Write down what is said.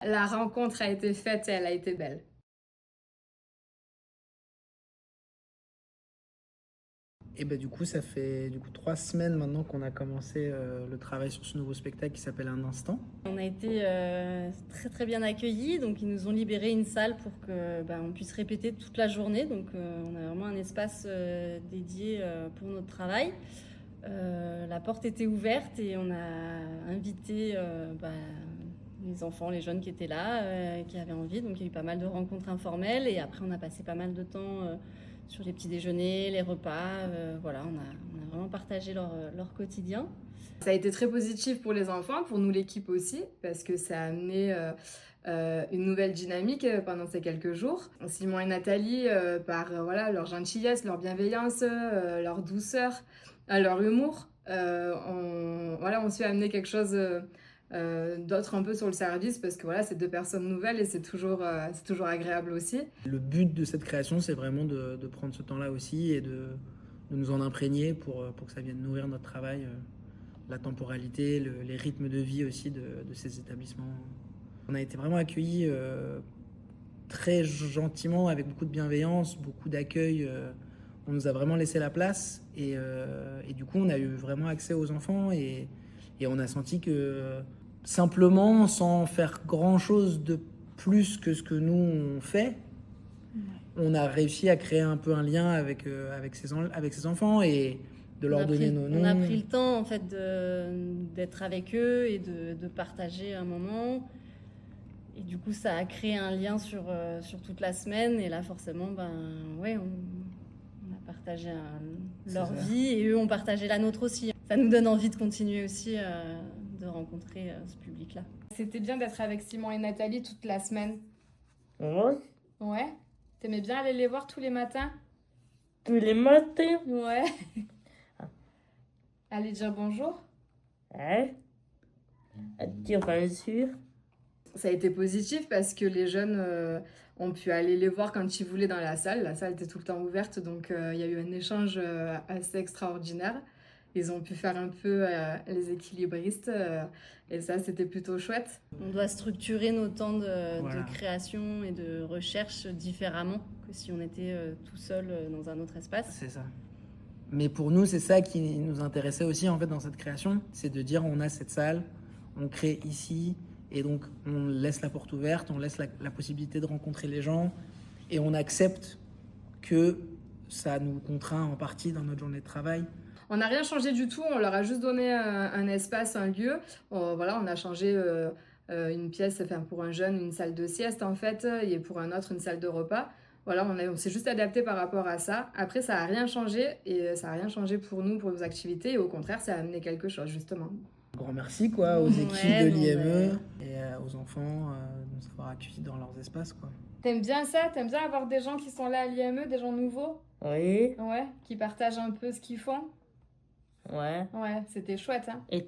la rencontre a été faite et elle a été belle. Et bah, du coup, ça fait 3 semaines maintenant qu'on a commencé le travail sur ce nouveau spectacle qui s'appelle Un Instant. On a été très très bien accueillis, donc ils nous ont libéré une salle pour que on puisse répéter toute la journée. Donc on a vraiment un espace dédié pour notre travail. La porte était ouverte et on a invité les enfants, les jeunes qui étaient là, qui avaient envie. Donc il y a eu pas mal de rencontres informelles et après on a passé pas mal de temps sur les petits déjeuners, les repas. Voilà, on a vraiment partagé leur quotidien. Ça a été très positif pour les enfants, pour nous l'équipe aussi, parce que ça a amené une nouvelle dynamique pendant ces quelques jours. Simon et Nathalie, par leur gentillesse, leur bienveillance, leur douceur, leur humour, on su amener quelque chose d'autre un peu sur le service, parce que voilà, c'est 2 personnes nouvelles et c'est toujours agréable aussi. Le but de cette création, c'est vraiment de prendre ce temps-là aussi et de nous en imprégner pour que ça vienne nourrir notre travail, la temporalité, les rythmes de vie aussi de ces établissements. On a été vraiment accueillis très gentiment, avec beaucoup de bienveillance, beaucoup d'accueil. On nous a vraiment laissé la place et du coup, on a eu vraiment accès aux enfants et on a senti que simplement, sans faire grand-chose de plus que ce que nous on fait, on a réussi à créer un peu un lien avec ces enfants et de leur donner nos noms. On a pris le temps en fait d'être avec eux et de partager un moment. Et du coup, ça a créé un lien sur toute la semaine. Et là, forcément, on a partagé leur vie et eux ont partagé la nôtre aussi. Ça nous donne envie de continuer aussi de rencontrer ce public-là. C'était bien d'être avec Simon et Nathalie toute la semaine. Ouais, Ouais? T'aimais bien aller les voir tous les matins? tous les matins. Ouais. Aller dire bonjour? Ouais. À dire bien sûr. Ça a été positif parce que les jeunes ont pu aller les voir quand ils voulaient dans la salle. La salle était tout le temps ouverte, donc il y a eu un échange assez extraordinaire. Ils ont pu faire un peu les équilibristes et ça, c'était plutôt chouette. On doit structurer nos temps Voilà. de création et de recherche différemment que si on était tout seul dans un autre espace. C'est ça. Mais pour nous, c'est ça qui nous intéressait aussi en fait dans cette création, c'est de dire on a cette salle, on crée ici, et donc on laisse la porte ouverte, on laisse la possibilité de rencontrer les gens, et on accepte que ça nous contraint en partie dans notre journée de travail. On n'a rien changé du tout, on leur a juste donné un espace, un lieu. On a changé une pièce, pour un jeune, une salle de sieste en fait, et pour un autre, une salle de repas. Voilà, on s'est juste adapté par rapport à ça. Après, ça n'a rien changé et ça n'a rien changé pour nous, pour nos activités. Et au contraire, ça a amené quelque chose, justement. Un grand merci quoi, aux équipes de l'IME et aux enfants de nous avoir accueillis dans leurs espaces, quoi. T'aimes bien ça? T'aimes bien avoir des gens qui sont là à l'IME, des gens nouveaux? Oui, Ouais, qui partagent un peu ce qu'ils font? ouais. Ouais, c'était chouette, hein? Et